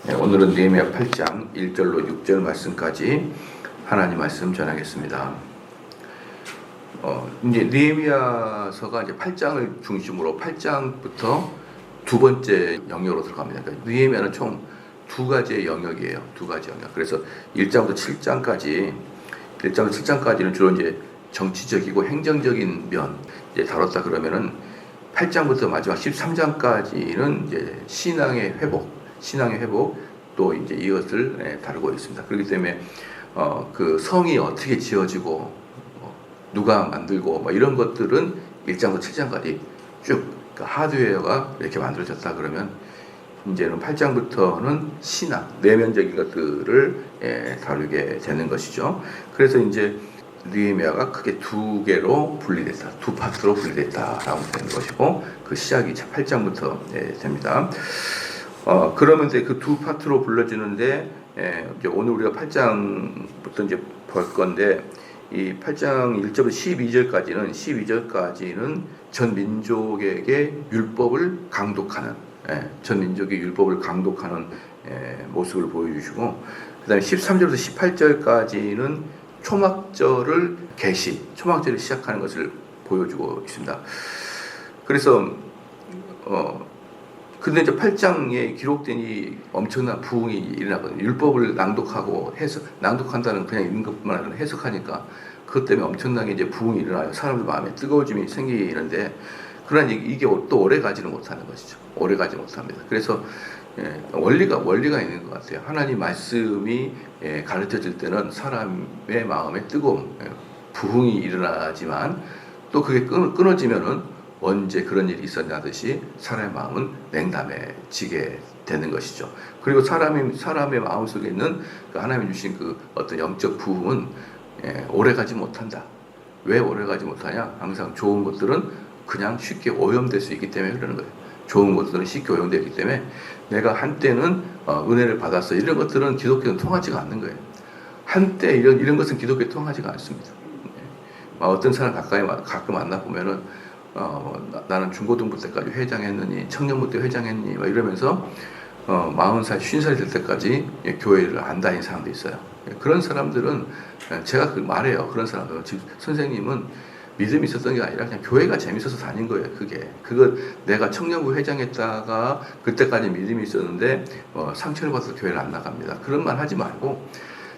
네, 오늘은 느헤미야 8장 1절로 6절 말씀까지 하나님 말씀 전하겠습니다. 이제 느헤미야서가 이제 8장을 중심으로 8장부터 두 번째 영역으로 들어갑니다. 그러니까 느헤미야는 총 두 가지의 영역이에요. 두 가지 영역. 그래서 1장부터 7장까지는 주로 이제 정치적이고 행정적인 면 이제 다뤘다 그러면은 8장부터 마지막 13장까지는 이제 신앙의 회복 또 이제 이것을 다루고 있습니다. 그렇기 때문에 그 성이 어떻게 지어지고 누가 만들고 뭐 이런 것들은 1장부터 7장까지 쭉 그 하드웨어가 이렇게 만들어졌다 그러면 이제는 8장부터는 신앙 내면적인 것들을 다루게 되는 것이죠. 그래서 이제 느헤미야가 크게 두 개로 분리됐다, 두 파트로 분리됐다라고 되는 것이고 그 시작이 8장부터 됩니다. 그러면 이제 그 두 파트로 불러지는데 이제 오늘 우리가 8장부터 이제 볼 건데 이 8장 1절부터 12절까지는 전 민족에게 율법을 강독하는 전 민족의 율법을 강독하는 모습을 보여주시고 그다음에 13절부터 18절까지는 초막절을 초막절을 시작하는 것을 보여주고 있습니다. 그래서 근데 이제 8장에 기록된 이 엄청난 부흥이 일어나거든요. 율법을 낭독하고 낭독한다는 그냥 읽는 것뿐만 아니라 해석하니까 그것 때문에 엄청나게 이제 부흥이 일어나요. 사람들 마음에 뜨거워짐이 생기는데 그러나 이게 또 오래 가지는 못하는 것이죠. 오래 가지 못합니다. 그래서 원리가 있는 것 같아요. 하나님 말씀이 가르쳐질 때는 사람의 마음에 뜨거움, 부흥이 일어나지만 또 그게 끊어지면은 언제 그런 일이 있었냐듯이 사람의 마음은 냉담해지게 되는 것이죠. 그리고 사람의 마음 속에 있는 그 하나님이 주신 그 어떤 영적 부흥은 오래 가지 못한다. 왜 오래 가지 못하냐? 항상 좋은 것들은 그냥 쉽게 오염될 수 있기 때문에 그러는 거예요. 좋은 것들은 쉽게 오염되기 때문에 내가 한때는 은혜를 받았어. 이런 것들은 기독교는 통하지가 않는 거예요. 한때 이런 것은 기독교에 통하지가 않습니다. 어떤 사람 가끔 만나보면은 나는 중고등부 때까지 회장했느니 청년부 때 회장했니 막 이러면서 40살, 50살 될 때까지 교회를 안 다닌 사람도 있어요. 그런 사람들은 제가 말해요. 그런 사람들은 선생님은 믿음이 있었던 게 아니라 그냥 교회가 재밌어서 다닌 거예요. 그거 내가 청년부 회장했다가 그때까지 믿음이 있었는데 상처를 받아서 교회를 안 나갑니다. 그런 말 하지 말고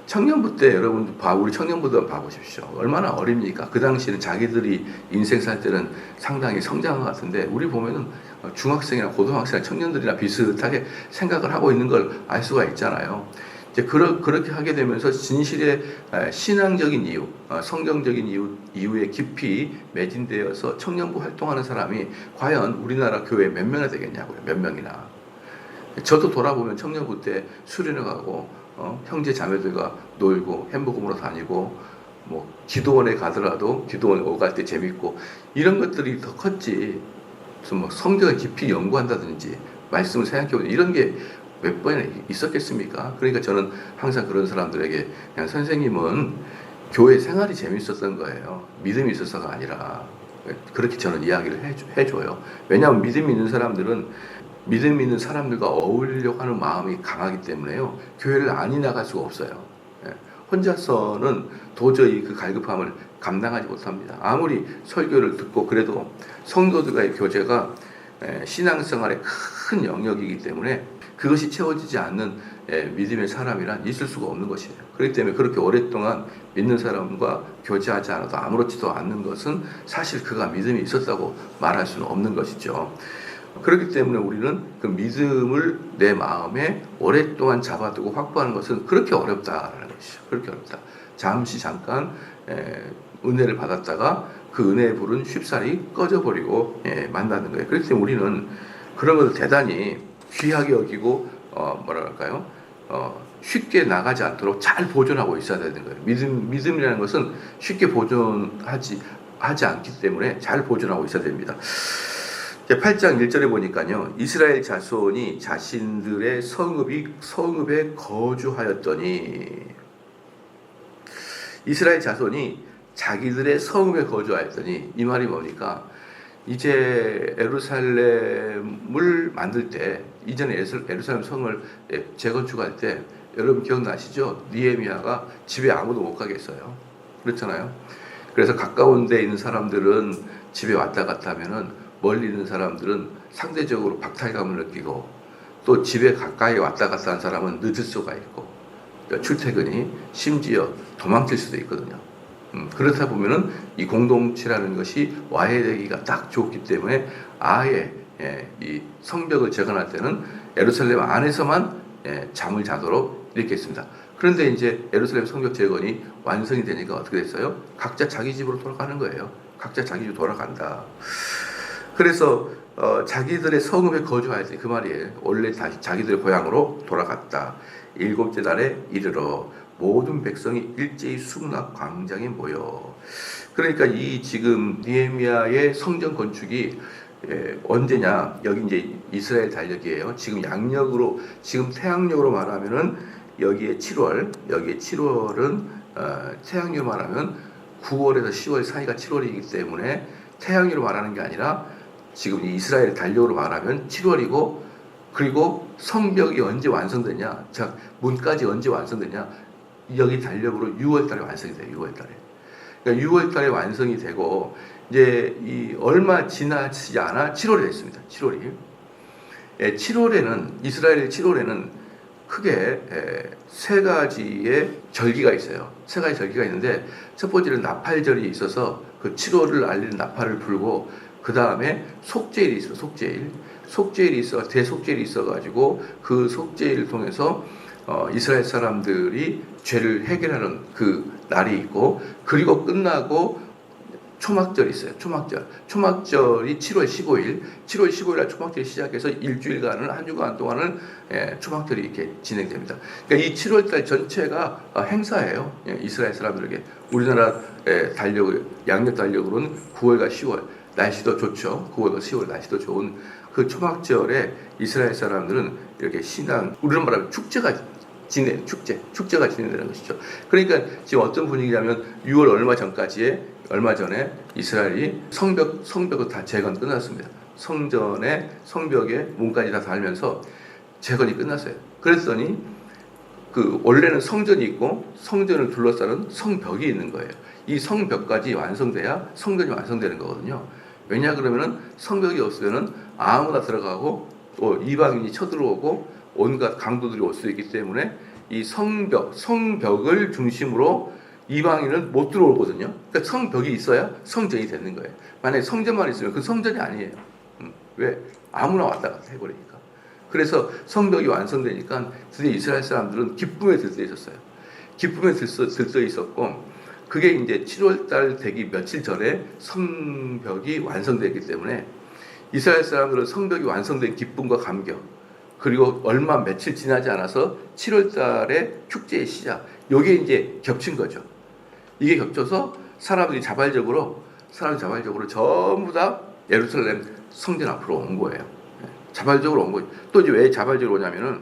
청년부 때 여러분 우리 청년부들 봐보십시오. 얼마나 어립니까? 그 당시에는 자기들이 인생 살 때는 상당히 성장한 것 같은데 우리 보면은 중학생이나 고등학생이나 청년들이나 비슷하게 생각을 하고 있는 걸 알 수가 있잖아요. 이제 그렇게 하게 되면서 진실의 신앙적인 이유, 성경적인 이유에 깊이 매진되어서 청년부 활동하는 사람이 과연 우리나라 교회에 몇 명이나 되겠냐고요. 몇 명이나. 저도 돌아보면 청년부 때 수련회 가고 형제 자매들과 놀고 햄버거 먹으러 다니고 뭐 기도원에 가더라도 기도원에 오갈 때 재밌고 이런 것들이 더 컸지. 그래서 뭐 성경을 깊이 연구한다든지 말씀을 생각해보면 이런 게 몇 번이나 있었겠습니까? 그러니까 저는 항상 그런 사람들에게 그냥 선생님은 교회 생활이 재밌었던 거예요. 믿음이 있어서가 아니라 그렇게 저는 이야기를 해줘요. 왜냐하면 믿음 있는 사람들은 믿음 있는 사람들과 어울리려고 하는 마음이 강하기 때문에요. 교회를 안이 나갈 수가 없어요. 혼자서는 도저히 그 갈급함을 감당하지 못합니다. 아무리 설교를 듣고 그래도 성도들과의 교제가 신앙생활의 큰 영역이기 때문에 그것이 채워지지 않는 믿음의 사람이란 있을 수가 없는 것이에요. 그렇기 때문에 그렇게 오랫동안 믿는 사람과 교제하지 않아도 아무렇지도 않는 것은 사실 그가 믿음이 있었다고 말할 수는 없는 것이죠. 그렇기 때문에 우리는 그 믿음을 내 마음에 오랫동안 잡아두고 확보하는 것은 그렇게 어렵다라는 것이죠. 그렇게 어렵다. 잠깐 은혜를 받았다가 그 은혜의 불은 쉽사리 꺼져버리고 만나는 거예요. 그렇기 때문에 우리는 그런 것을 대단히 귀하게 여기고 쉽게 나가지 않도록 잘 보존하고 있어야 되는 거예요. 믿음이라는 것은 쉽게 보존하지 않기 때문에 잘 보존하고 있어야 됩니다. 8장 1절에 보니까요. 이스라엘 자손이 자신들의 성읍에 거주하였더니 이스라엘 자손이 자기들의 성읍에 거주하였더니 이 말이 뭡니까? 이제 예루살렘을 만들 때 이전에 예루살렘 성을 재건축할 때 여러분 기억나시죠? 느헤미야가 집에 아무도 못 가게 했어요. 그렇잖아요. 그래서 가까운 데 있는 사람들은 집에 왔다 갔다 하면은 멀리 있는 사람들은 상대적으로 박탈감을 느끼고, 또 집에 가까이 왔다 갔다 한 사람은 늦을 수가 있고, 그러니까 출퇴근이 심지어 도망칠 수도 있거든요. 그렇다 보면은 이 공동체라는 것이 와해되기가 딱 좋기 때문에 아예 이 성벽을 재건할 때는 예루살렘 안에서만 잠을 자도록 이렇게 했습니다. 그런데 이제 예루살렘 성벽 재건이 완성이 되니까 어떻게 됐어요? 각자 자기 집으로 돌아가는 거예요. 각자 자기 집으로 돌아간다. 그래서 자기들의 성읍에 거주할 때 그 말이에요. 원래 다시 자기들의 고향으로 돌아갔다. 일곱째 달에 이르러 모든 백성이 일제히 수문학 광장에 모여. 그러니까 이 지금 느헤미야의 성전 건축이 언제냐? 여기 이제 이스라엘 달력이에요. 지금 양력으로, 지금 태양력으로 말하면은 여기에 7월, 여기에 7월은 태양력으로 말하면 9월에서 10월 사이가 7월이기 때문에 태양력으로 말하는 게 아니라 지금 이스라엘 달력으로 말하면 7월이고, 그리고 성벽이 언제 완성되냐? 자, 문까지 언제 완성되냐? 여기 달력으로 6월 달에 완성이 돼요. 6월 달에. 그러니까 6월 달에 완성이 되고, 이제 이 얼마 지나지 않아 7월이 됐습니다. 7월이. 7월에는, 이스라엘 7월에는 크게 세 가지의 절기가 있어요. 세 가지 절기가 있는데, 첫 번째는 나팔절이 있어서 그 7월을 알리는 나팔을 불고, 그 다음에 속죄일이 있어요. 속죄일이 있어, 대속죄일이 있어가지고 그 속죄일을 통해서 이스라엘 사람들이 죄를 해결하는 그 날이 있고, 그리고 끝나고 초막절이 있어요. 초막절이 7월 15일 날 초막절이 시작해서 일주일간은, 한 주간 동안은 초막절이 이렇게 진행됩니다. 그러니까 이 7월 달 전체가 행사예요. 이스라엘 사람들에게. 우리나라 양력 달력으로는 9월과 10월. 날씨도 좋죠. 9월과 10월 날씨도 좋은 그 초막절에 이스라엘 사람들은 이렇게 우리는 말하면 축제가 진행되는 것이죠. 그러니까 지금 어떤 분위기냐면 6월 얼마 전에 이스라엘이 성벽을 다 재건 끝났습니다. 성벽에 문까지 다 달면서 재건이 끝났어요. 그랬더니 그 원래는 성전이 있고 성전을 둘러싸는 성벽이 있는 거예요. 이 성벽까지 완성돼야 성전이 완성되는 거거든요. 왜냐 그러면은 성벽이 없으면은 아무나 들어가고 또 이방인이 쳐들어오고 온갖 강도들이 올 수 있기 때문에 이 성벽을 중심으로 이방인은 못 들어오거든요. 그러니까 성벽이 있어야 성전이 되는 거예요. 만약에 성전만 있으면 그 성전이 아니에요. 왜? 아무나 왔다 갔다 해버리니까. 그래서 성벽이 완성되니까 드디어 이스라엘 사람들은 기쁨에 들떠 있었어요. 기쁨에 들떠 있었고, 그게 이제 7월달 되기 며칠 전에 성벽이 완성되기 때문에 이스라엘 사람들은 성벽이 완성된 기쁨과 감격, 그리고 며칠 지나지 않아서 7월달에 축제의 시작, 이게 이제 겹친 거죠. 이게 겹쳐서 사람들이 자발적으로 전부 다 예루살렘 성전 앞으로 온 거예요. 자발적으로 온 거예요. 또 이제 왜 자발적으로 오냐면은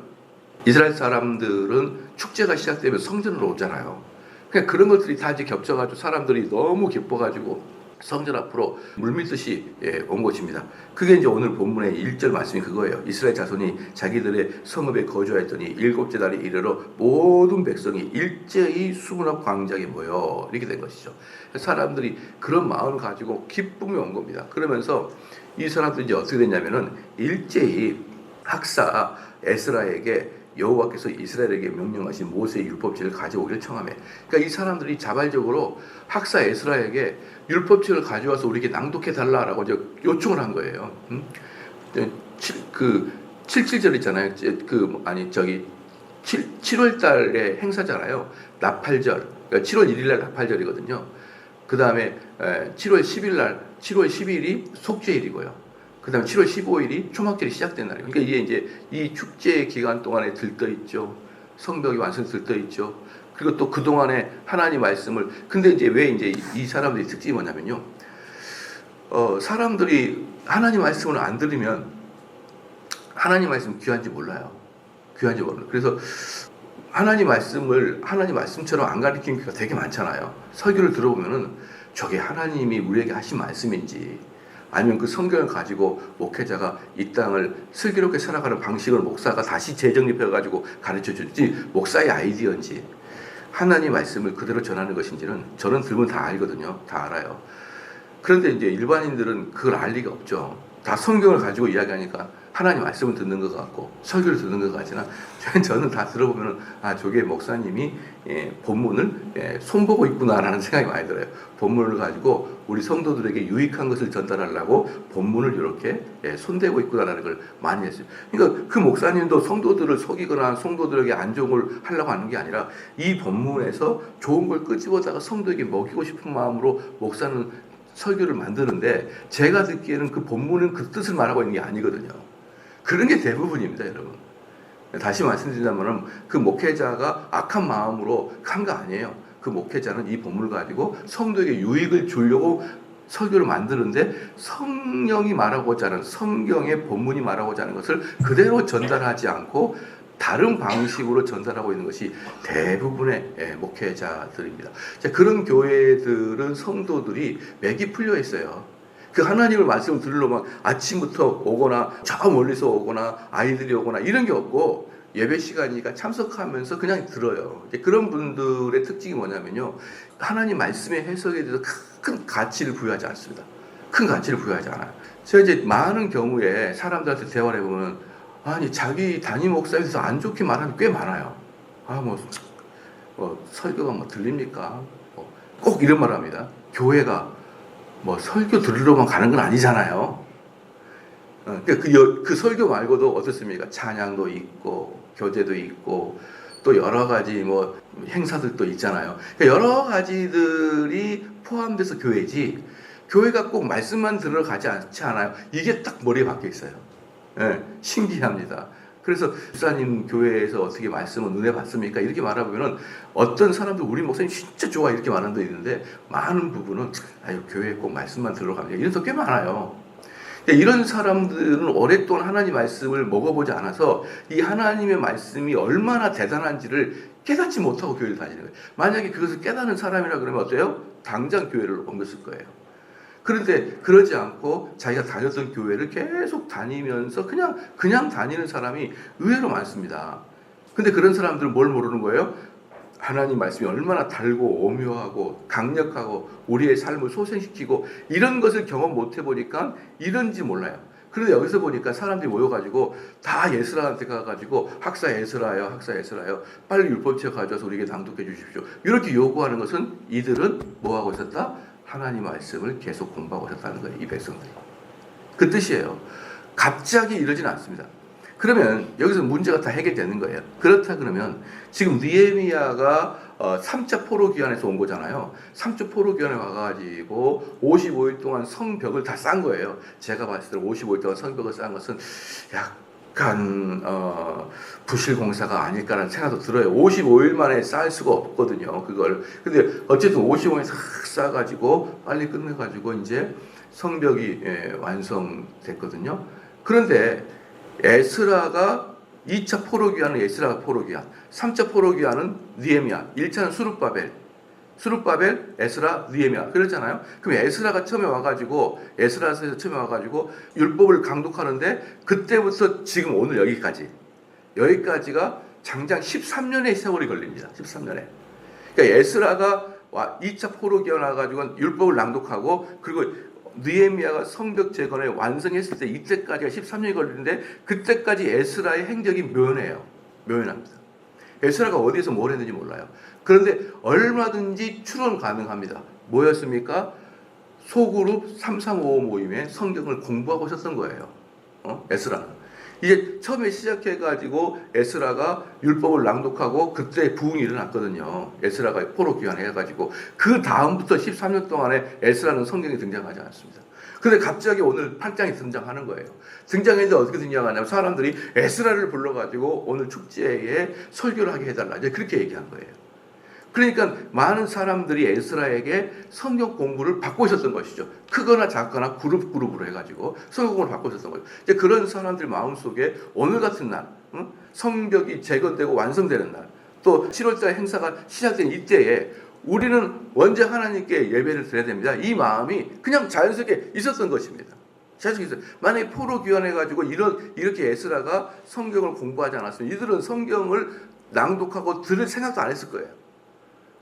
이스라엘 사람들은 축제가 시작되면 성전으로 오잖아요. 그러니까 그런 것들이 다 이제 겹쳐가지고 사람들이 너무 기뻐가지고 성전 앞으로 물밀듯이 온 것입니다. 그게 이제 오늘 본문의 1절 말씀이 그거예요. 이스라엘 자손이 자기들의 성읍에 거주하였더니 일곱째 달에 이르러 모든 백성이 일제히 수문학 광장에 모여, 이렇게 된 것이죠. 사람들이 그런 마음을 가지고 기쁨이 온 겁니다. 그러면서 이 사람들이 이제 어떻게 됐냐면은 일제히 학사 에스라에게 여호와께서 이스라엘에게 명령하신 모세의 율법책을 가져오기를 청하며, 그러니까 이 사람들이 자발적으로 학사 에스라에게 율법책을 가져와서 우리에게 낭독해 달라라고 요청을 한 거예요. 77절 있잖아요. 7월 달에 행사잖아요. 나팔절. 그러니까 7월 1일 날 나팔절이거든요. 그 다음에 7월 10일이 속죄일이고요. 그 다음에 7월 15일이 초막절이 시작된 날이에요. 그러니까 이게 이제 이 축제 기간 동안에 들떠있죠. 성벽이 완성 들떠있죠. 그리고 또 그동안에 하나님 말씀을, 근데 이제 왜 이제 이 사람들이 특징이 뭐냐면요. 사람들이 하나님 말씀을 안 들으면 하나님 말씀 귀한지 몰라요. 그래서 하나님 말씀처럼 안 가르치는 경우가 되게 많잖아요. 설교를 들어보면은 저게 하나님이 우리에게 하신 말씀인지, 아니면 그 성경을 가지고 목회자가 이 땅을 슬기롭게 살아가는 방식을 목사가 다시 재정립해가지고 가르쳐줄지, 목사의 아이디어인지, 하나님 말씀을 그대로 전하는 것인지는 저는 들으면 다 알거든요. 다 알아요. 그런데 이제 일반인들은 그걸 알 리가 없죠. 다 성경을 가지고 이야기하니까 하나님 말씀을 듣는 것 같고 설교를 듣는 것 같지만, 저는 다 들어보면은 저게 목사님이 본문을 손보고 있구나라는 생각이 많이 들어요. 본문을 가지고 우리 성도들에게 유익한 것을 전달하려고 본문을 이렇게 손대고 있구나라는 걸 많이 했어요. 그러니까 그 목사님도 성도들을 속이거나 성도들에게 안 좋은 걸 하려고 하는 게 아니라 이 본문에서 좋은 걸 끄집어다가 성도에게 먹이고 싶은 마음으로 목사는 설교를 만드는데, 제가 듣기에는 그 본문은 그 뜻을 말하고 있는 게 아니거든요. 그런 게 대부분입니다, 여러분. 다시 말씀드리자면 그 목회자가 악한 마음으로 한 거 아니에요. 그 목회자는 이 본문을 가지고 성도에게 유익을 주려고 설교를 만드는데, 성령이 말하고자 하는, 성경의 본문이 말하고자 하는 것을 그대로 전달하지 않고 다른 방식으로 전달하고 있는 것이 대부분의 목회자들입니다. 그런 교회들은 성도들이 맥이 풀려 있어요. 그 하나님의 말씀을 들으려면 아침부터 오거나 저 멀리서 오거나 아이들이 오거나 이런 게 없고, 예배 시간이니까 참석하면서 그냥 들어요. 그런 분들의 특징이 뭐냐면요, 하나님 말씀의 해석에 대해서 큰 가치를 부여하지 않습니다. 큰 가치를 부여하지 않아요. 제가 이제 많은 경우에 사람들한테 대화를 해보면, 아니 자기 담임 목사에 대해서 안 좋게 말하는 게 꽤 많아요. 설교가 들립니까? 꼭 이런 말을 합니다. 교회가 설교 들으러만 가는 건 아니잖아요. 그 설교 말고도 어떻습니까? 찬양도 있고 교제도 있고 또 여러 가지 행사들도 있잖아요. 여러 가지들이 포함돼서 교회지, 교회가 꼭 말씀만 들으러 가지 않지 않아요. 이게 딱 머리에 박혀 있어요. 신기합니다. 그래서 목사님 교회에서 어떻게 말씀을 은혜 받습니까? 이렇게 말하면은 어떤 사람들 우리 목사님 진짜 좋아 이렇게 말하는 데 있는데, 많은 부분은 교회에 꼭 말씀만 들으러 갑니다. 이런 데 꽤 많아요. 이런 사람들은 오랫동안 하나님 말씀을 먹어보지 않아서 이 하나님의 말씀이 얼마나 대단한지를 깨닫지 못하고 교회를 다니는 거예요. 만약에 그것을 깨닫는 사람이라 그러면 어때요? 당장 교회를 옮겼을 거예요. 그런데 그러지 않고 자기가 다녔던 교회를 계속 다니면서 그냥 다니는 사람이 의외로 많습니다. 근데 그런 사람들은 뭘 모르는 거예요? 하나님 말씀이 얼마나 달고 오묘하고 강력하고 우리의 삶을 소생시키고 이런 것을 경험 못 해보니까 이런지 몰라요. 그런데 여기서 보니까 사람들이 모여가지고 다 예스라한테 가가지고 학사 예스라요, 빨리 율법책 가져와서 우리에게 낭독해 주십시오. 이렇게 요구하는 것은 이들은 뭐하고 있었다? 하나님 말씀을 계속 공부하고 있었다는 거예요. 이 백성들이. 그 뜻이에요. 갑자기 이러지는 않습니다. 그러면 여기서 문제가 다 해결되는 거예요. 그렇다 그러면 지금 느헤미야가 3차 포로기한에서 온 거잖아요. 3차 포로기한에 와가지고 55일 동안 성벽을 다 싼 거예요. 제가 봤을 때 55일 동안 성벽을 싼 것은 약간 부실공사가 아닐까라는 생각도 들어요. 55일 만에 쌓을 수가 없거든요, 그걸. 근데 어쨌든 55일에 싹 쌓아가지고 빨리 끝내가지고 이제 성벽이 완성됐거든요. 그런데 에스라가 2차 포로기한은 에스라가 포로기한, 3차 포로기한은 느헤미야, 1차는 수룹바벨, 에스라, 느헤미야 그랬잖아요. 그럼 에스라가 처음에 와가지고, 에스라서에서 처음에 와가지고 율법을 강독하는데, 그때부터 지금 오늘 여기까지가 장장 13년의 세월이 걸립니다. 13년에. 그러니까 에스라가 2차 포로기한 와가지고 율법을 낭독하고, 그리고 느헤미야가 성벽 재건을 완성했을 때 이때까지가 13년이 걸리는데, 그때까지 에스라의 행적이 묘연합니다. 에스라가 어디에서 뭘 했는지 몰라요. 그런데 얼마든지 추론 가능합니다. 뭐였습니까? 소그룹 3355 모임에 성경을 공부하고 있었던 거예요. 에스라는. 이제 처음에 시작해가지고 에스라가 율법을 낭독하고 그때 부흥이 일어났거든요. 에스라가 포로 귀환해가지고 그 다음부터 13년 동안에 에스라는 성경에 등장하지 않았습니다. 근데 갑자기 오늘 8장이 등장하는 거예요. 등장했는데 어떻게 등장하냐면 사람들이 에스라를 불러가지고 오늘 축제에 설교를 하게 해달라. 이제 그렇게 얘기한 거예요. 그러니까 많은 사람들이 에스라에게 성경 공부를 받고 있었던 것이죠. 크거나 작거나 그룹으로 해가지고 성경 공부를 받고 있었던 거죠. 이제 그런 사람들 마음속에 오늘 같은 날, 성벽이 재건되고 완성되는 날, 또 7월달 행사가 시작된 이때에 우리는 언제 하나님께 예배를 드려야 됩니다. 이 마음이 그냥 자연스럽게 있었던 것입니다. 자식 있어요. 만약에 포로 귀환해가지고 이렇게 에스라가 성경을 공부하지 않았으면 이들은 성경을 낭독하고 들을 생각도 안 했을 거예요.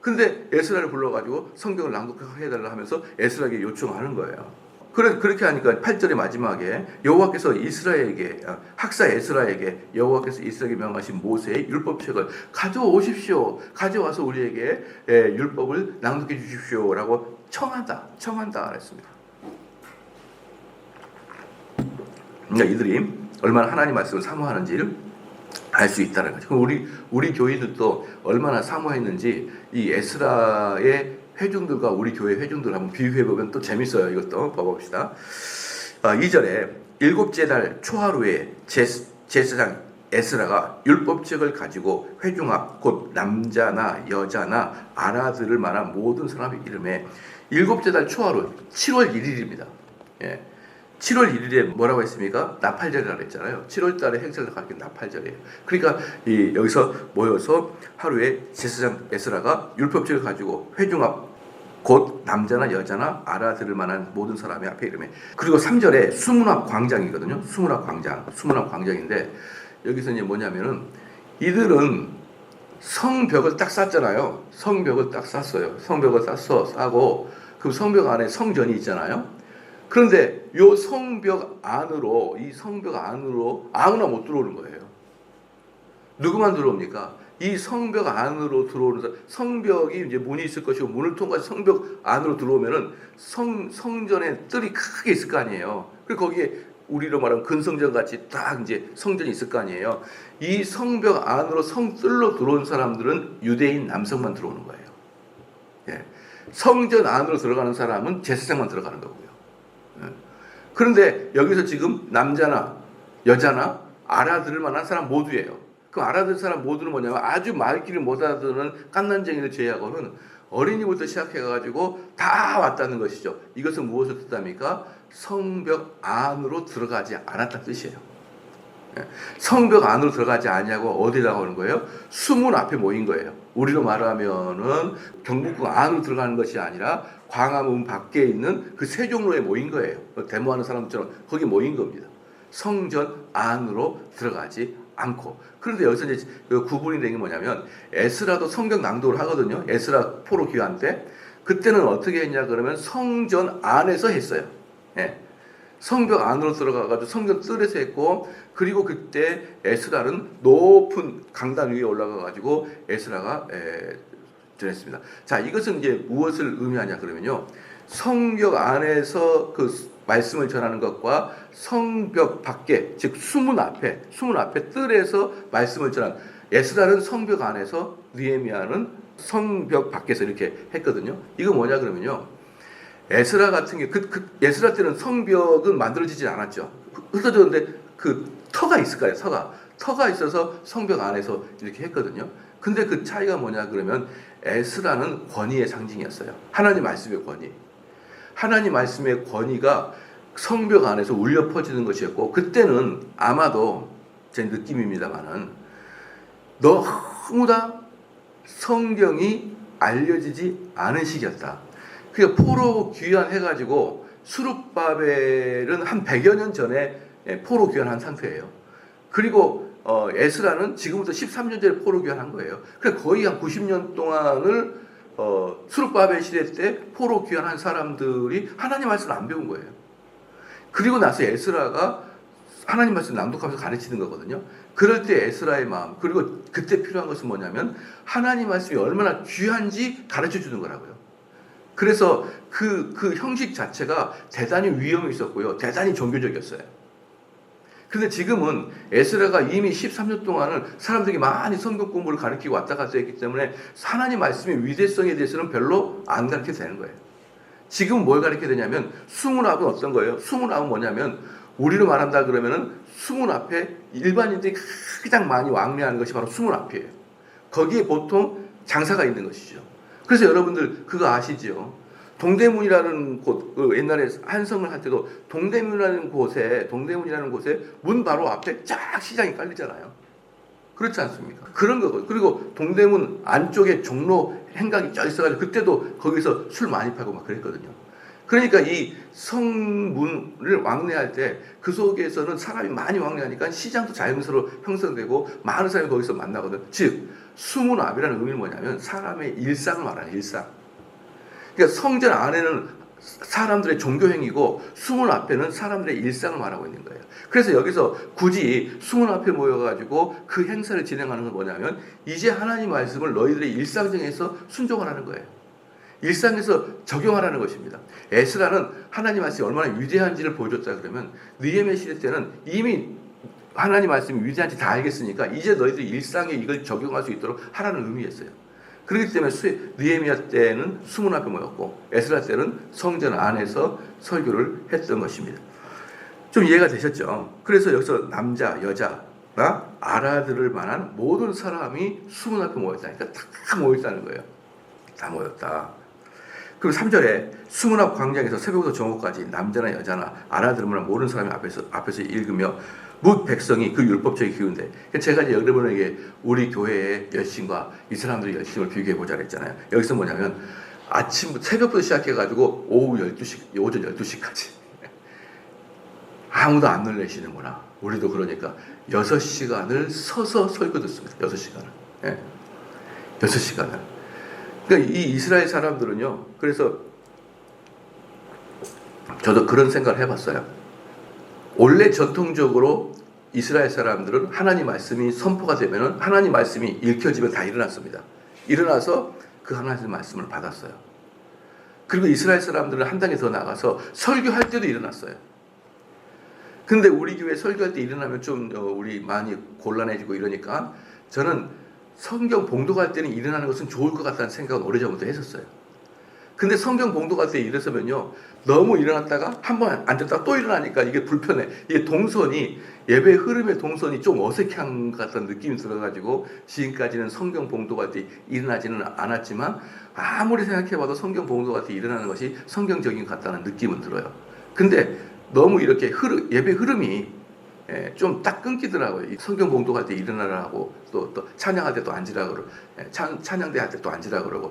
근데 에스라를 불러가지고 성경을 낭독해달라 하면서 에스라에게 요청하는 거예요. 그렇게 하니까 8절의 마지막에 여호와께서 이스라엘에게 학사 에스라에게 여호와께서 이스라엘에게 명하신 모세의 율법책을 가져오십시오. 가져와서 우리에게 율법을 낭독해 주십시오라고 청한다 그랬습니다. 그러니까 이들이 얼마나 하나님 말씀을 사모하는지를 알 수 있다는 거죠. 우리 교인들도 얼마나 사모했는지 이 에스라의 회중들과 우리 교회 회중들 한번 비교해보면 또 재밌어요. 이것도 봐봅시다. 2절에 일곱째 달 초하루에 제사장 에스라가 율법책을 가지고 회중 앞 곧 남자나 여자나 알아들을 만한 모든 사람의 이름에 일곱째 달 초하루 7월 1일입니다. 예. 7월 1일에 뭐라고 했습니까? 나팔절이라고 했잖아요. 7월 달에 행사를 가리킨 나팔절이에요. 그러니까 여기서 모여서 하루에 제사장 에스라가 율법책을 가지고 회중 앞 곧 남자나 여자나 알아들을 만한 모든 사람의 앞에 이름에, 그리고 3절에 수문앞 광장이거든요. 수문앞 광장인데 여기서 이제 뭐냐면은 이들은 성벽을 딱 쌌잖아요. 성벽을 딱 쌌어요. 성벽을 싸고 그 성벽 안에 성전이 있잖아요. 그런데 이 성벽 안으로 아무나 못 들어오는 거예요. 누구만 들어옵니까? 이 성벽 안으로 들어오는 성벽이 이제 문이 있을 것이고 문을 통과해서 성벽 안으로 들어오면은 성전에 뜰이 크게 있을 거 아니에요. 그리고 거기에 우리로 말하면 근성전 같이 딱 이제 성전이 있을 거 아니에요. 이 성벽 안으로 성뜰로 들어온 사람들은 유대인 남성만 들어오는 거예요. 예. 성전 안으로 들어가는 사람은 제사장만 들어가는 거고요. 예. 그런데 여기서 지금 남자나 여자나 알아들을 만한 사람 모두예요. 그 알아듣는 사람 모두는 뭐냐면 아주 말귀를 못 알아듣는 깐난쟁이를 제외하고는 어린이부터 시작해가지고 다 왔다는 것이죠. 이것은 무엇을 뜻합니까? 성벽 안으로 들어가지 않았다는 뜻이에요. 성벽 안으로 들어가지 않냐고 어디 나오는 거예요? 수문 앞에 모인 거예요. 우리로 말하면은 경복궁 안으로 들어가는 것이 아니라 광화문 밖에 있는 그 세종로에 모인 거예요. 데모하는 사람처럼 거기 모인 겁니다. 성전 안으로 들어가지 않고. 그런데 여기서 이제 구분이 된 게 뭐냐면 에스라도 성경 낭독을 하거든요. 에스라 포로 귀환 때 그때는 어떻게 했냐 그러면 성전 안에서 했어요. 예. 성벽 안으로 들어가가지고 성전 뜰에서 했고, 그리고 그때 에스라는 높은 강단 위에 올라가가지고 에스라가 전했습니다. 자, 이것은 이제 무엇을 의미하냐 그러면요, 성벽 안에서 그 말씀을 전하는 것과 성벽 밖에, 즉 수문 앞에 뜰에서 말씀을 전한, 에스라는 성벽 안에서, 느헤미야는 성벽 밖에서 이렇게 했거든요. 이거 뭐냐 그러면요, 에스라 같은 게 에스라 때는 성벽은 만들어지지 않았죠. 흩어졌는데 그 터가 있을 거예요. 터가 있어서 성벽 안에서 이렇게 했거든요. 근데 그 차이가 뭐냐 그러면 에스라는 권위의 상징이었어요. 하나님 말씀의 권위. 하나님 말씀의 권위가 성벽 안에서 울려 퍼지는 것이었고, 그때는 아마도 제 느낌입니다만은 너무나 성경이 알려지지 않은 시기였다. 그러니까 포로 귀환해가지고 수룹바벨은 한 100여 년 전에 포로 귀환한 상태예요. 그리고 에스라는 지금부터 13년 전에 포로 귀환한 거예요. 그러니까 거의 한 90년 동안을 수룹바벨 시대 때 포로 귀환한 사람들이 하나님 말씀을 안 배운 거예요. 그리고 나서 에스라가 하나님 말씀 낭독하면서 가르치는 거거든요. 그럴 때 에스라의 마음, 그리고 그때 필요한 것은 뭐냐면 하나님 말씀이 얼마나 귀한지 가르쳐 주는 거라고요. 그래서 그 형식 자체가 대단히 위험이 있었고요. 대단히 종교적이었어요. 그런데 지금은 에스라가 이미 13년 동안을 사람들이 많이 성경 공부를 가르치고 왔다 갔다 했기 때문에 하나님 말씀의 위대성에 대해서는 별로 안 가르쳐도 되는 거예요. 지금 뭘 가르쳐야 되냐면 수문앞은 어떤 거예요? 수문앞은 뭐냐면 우리로 말한다 그러면은 수문 앞에 일반인들이 가장 많이 왕래하는 것이 바로 수문 앞이에요. 거기에 보통 장사가 있는 것이죠. 그래서 여러분들 그거 아시죠? 동대문이라는 곳, 옛날에 한성을 할 때도 동대문이라는 곳에 문 바로 앞에 쫙 시장이 깔리잖아요. 그렇지 않습니까? 그런 거고. 그리고 동대문 안쪽에 종로 행각이 쫙 있어가지고 그때도 거기서 술 많이 팔고 막 그랬거든요. 그러니까 이 성문을 왕래할 때 그 속에서는 사람이 많이 왕래하니까 시장도 자연스러워 형성되고 많은 사람이 거기서 만나거든. 즉 수문 앞이라는 의미는 뭐냐면 사람의 일상을 말하는 일상. 그러니까 성전 안에는 사람들의 종교 행위고 수문 앞에는 사람들의 일상을 말하고 있는 거예요. 그래서 여기서 굳이 수문 앞에 모여가지고 그 행사를 진행하는 건 뭐냐면 이제 하나님 말씀을 너희들의 일상정에서 순종하라는 거예요. 일상에서 적용하라는 것입니다. 에스라는 하나님 말씀이 얼마나 위대한지를 보여줬다 그러면 느헤미야 시대 때는 이미 하나님 말씀이 위대한지 다 알겠으니까 이제 너희들이 일상에 이걸 적용할 수 있도록 하라는 의미였어요. 그렇기 때문에 느헤미야 때는 수문 앞에 모였고 에스라 때는 성전 안에서 설교를 했던 것입니다. 좀 이해가 되셨죠? 그래서 여기서 남자, 여자가 알아들을 만한 모든 사람이 수문 앞에 모였다니까 다 모였다는 거예요. 다 모였다. 그리고 3절에 수문 앞 광장에서 새벽부터 정오까지 남자나 여자나 알아들을 만한 모든 사람이 앞에서 읽으며 뭇 백성이 그 율법책이 기운데 제가 이제 여러분에게 우리 교회의 열심과 이 사람들의 열심을 비교해 보자 그랬잖아요. 여기서 뭐냐면 새벽부터 시작해가지고 오전 12시까지 아무도 안 놀래시는구나. 우리도 그러니까 6시간을 서서 설교 듣습니다. 6시간을. 예. 6시간을. 그러니까 이 이스라엘 사람들은요. 그래서 저도 그런 생각을 해봤어요. 원래 전통적으로 이스라엘 사람들은 하나님 말씀이 선포가 되면은 하나님 말씀이 읽혀지면 다 일어났습니다. 일어나서 그 하나님 말씀을 받았어요. 그리고 이스라엘 사람들은 한 단계 더 나가서 설교할 때도 일어났어요. 근데 우리 교회 설교할 때 일어나면 좀 우리 많이 곤란해지고 이러니까 저는 성경 봉독할 때는 일어나는 것은 좋을 것 같다는 생각은 오래전부터 했었어요. 근데 성경 봉독할 때 일어서면요, 너무 일어났다가 한번 앉았다가 또 일어나니까 이게 불편해. 이게 동선이, 예배 흐름의 동선이 좀 어색한 것 같다는 느낌이 들어가지고 지금까지는 성경 봉독할 때 일어나지는 않았지만 아무리 생각해봐도 성경 봉독할 때 일어나는 것이 성경적인 것 같다는 느낌은 들어요. 근데 너무 이렇게 예배 흐름이 좀 딱 끊기더라고요. 성경 봉독할 때 일어나라고 또 찬양할 때 또 앉으라 그러고 찬양대 할 때 또 앉으라 그러고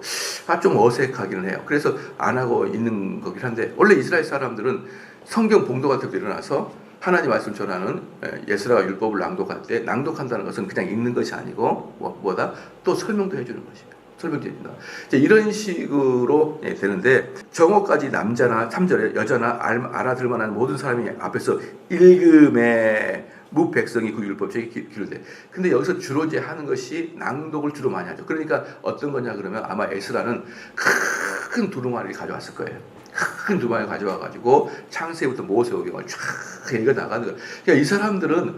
좀 어색하기는 해요. 그래서 안 하고 있는 거긴 한데 원래 이스라엘 사람들은 성경 봉독할 때도 일어나서 하나님 말씀 전하는 예스라가 율법을 낭독할 때 낭독한다는 것은 그냥 읽는 것이 아니고 뭐다 또 설명도 해주는 것입니다. 설명드립니다. 이런 식으로 되는데 정오까지 남자나 3절에 여자나 알아들 만한 모든 사람이 앞에서 읽음에 무 백성이 그 율법책이 기록돼. 근데 여기서 주로 이제 하는 것이 낭독을 주로 많이 하죠. 그러니까 어떤 거냐 그러면 아마 에스라는 큰 두루마리를 가져왔을 거예요. 큰 두루마리를 가져와가지고 창세기부터 모세오경을 쫙 읽어 나가는 거예요. 그러니까 이 사람들은